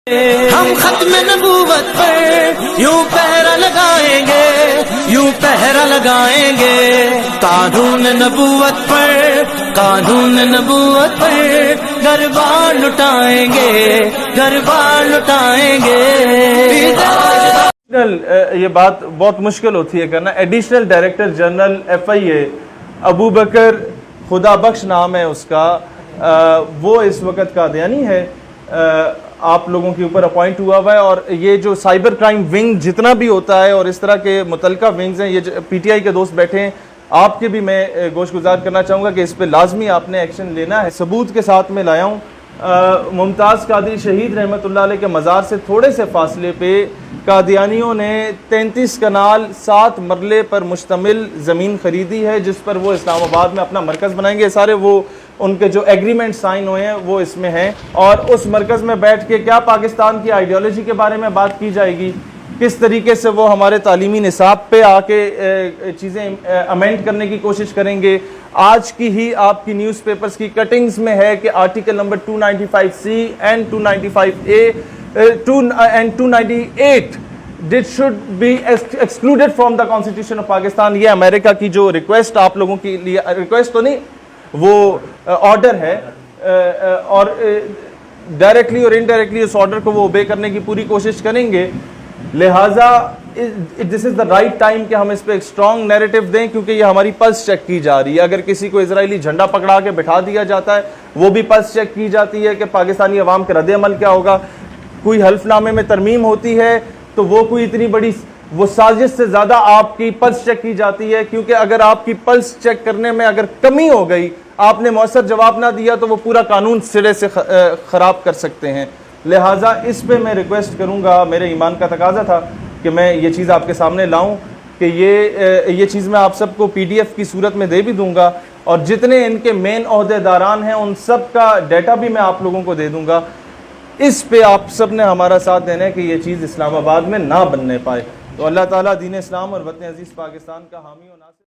ہم ختم نبوت پر یوں پہرا لگائیں گے، یوں پہرا لگائیں گے، قانون نبوت پر، قانون نبوت پر دربار لٹائیں گے، دربار لٹائیں گے۔ یہ بات بہت مشکل ہوتی ہے کرنا۔ ایڈیشنل ڈائریکٹر جنرل FIA ابو بکر خدا بخش نام ہے اس کا، وہ اس وقت قادیانی ہے، آپ لوگوں کے اوپر اپوائنٹ ہوا ہے، اور یہ جو سائبر کرائم ونگ جتنا بھی ہوتا ہے اور اس طرح کے متعلقہ ونگز ہیں، یہ PTI کے دوست بیٹھے ہیں، آپ کے بھی میں گوش گزار کرنا چاہوں گا کہ اس پہ لازمی آپ نے ایکشن لینا ہے۔ ثبوت کے ساتھ میں لایا ہوں، ممتاز قادری شہید رحمت اللہ علیہ کے مزار سے تھوڑے سے فاصلے پہ قادیانیوں نے 33 کنال 7 مرلے پر مشتمل زمین خریدی ہے، جس پر وہ اسلام آباد میں اپنا مرکز بنائیں گے۔ سارے وہ ان کے جو ایگریمنٹ سائن ہوئے ہیں وہ اس میں ہیں، اور اس مرکز میں بیٹھ کے کیا پاکستان کی آئیڈیالوجی کے بارے میں بات کی جائے گی، کس طریقے سے وہ ہمارے تعلیمی نصاب پہ آ کے چیزیں امینڈ کرنے کی کوشش کریں گے۔ آج کی ہی آپ کی نیوز پیپرز کی کٹنگز میں ہے کہ article number 295C and 295A and 298 should be excluded from the Constitution of Pakistan۔ یہ امریکہ کی جو ریکویسٹ آپ لوگوں کے لیے، ریکویسٹ تو نہیں، وہ آرڈر ہے، اور ڈائریکٹلی اور انڈائریکٹلی اس آرڈر کو وہ اوبے کرنے کی پوری کوشش کریں گے۔ لہٰذا دس از دا رائٹ ٹائم کہ ہم اس پہ ایک اسٹرانگ نیریٹو دیں، کیونکہ یہ ہماری پلس چیک کی جا رہی ہے۔ اگر کسی کو اسرائیلی جھنڈا پکڑا کے بٹھا دیا جاتا ہے، وہ بھی پلس چیک کی جاتی ہے کہ پاکستانی عوام کا رد عمل کیا ہوگا۔ کوئی حلف نامے میں ترمیم ہوتی ہے تو وہ کوئی اتنی بڑی وہ سازش سے زیادہ آپ کی پلس چیک کی جاتی ہے، کیونکہ اگر آپ کی پلس چیک کرنے میں اگر کمی ہو گئی، آپ نے مؤثر جواب نہ دیا، تو وہ پورا قانون سرے سے خراب کر سکتے ہیں۔ لہٰذا اس پہ میں ریکویسٹ کروں گا، میرے ایمان کا تقاضا تھا کہ میں یہ چیز آپ کے سامنے لاؤں، کہ یہ چیز میں آپ سب کو PDF کی صورت میں دے بھی دوں گا، اور جتنے ان کے مین عہدے داران ہیں ان سب کا ڈیٹا بھی میں آپ لوگوں کو دے دوں گا۔ اس پہ آپ سب نے ہمارا ساتھ دینا ہے کہ یہ چیز اسلام آباد میں نہ بننے پائے۔ تو اللہ تعالیٰ دین اسلام اور وطن عزیز پاکستان کا حامی و ناصر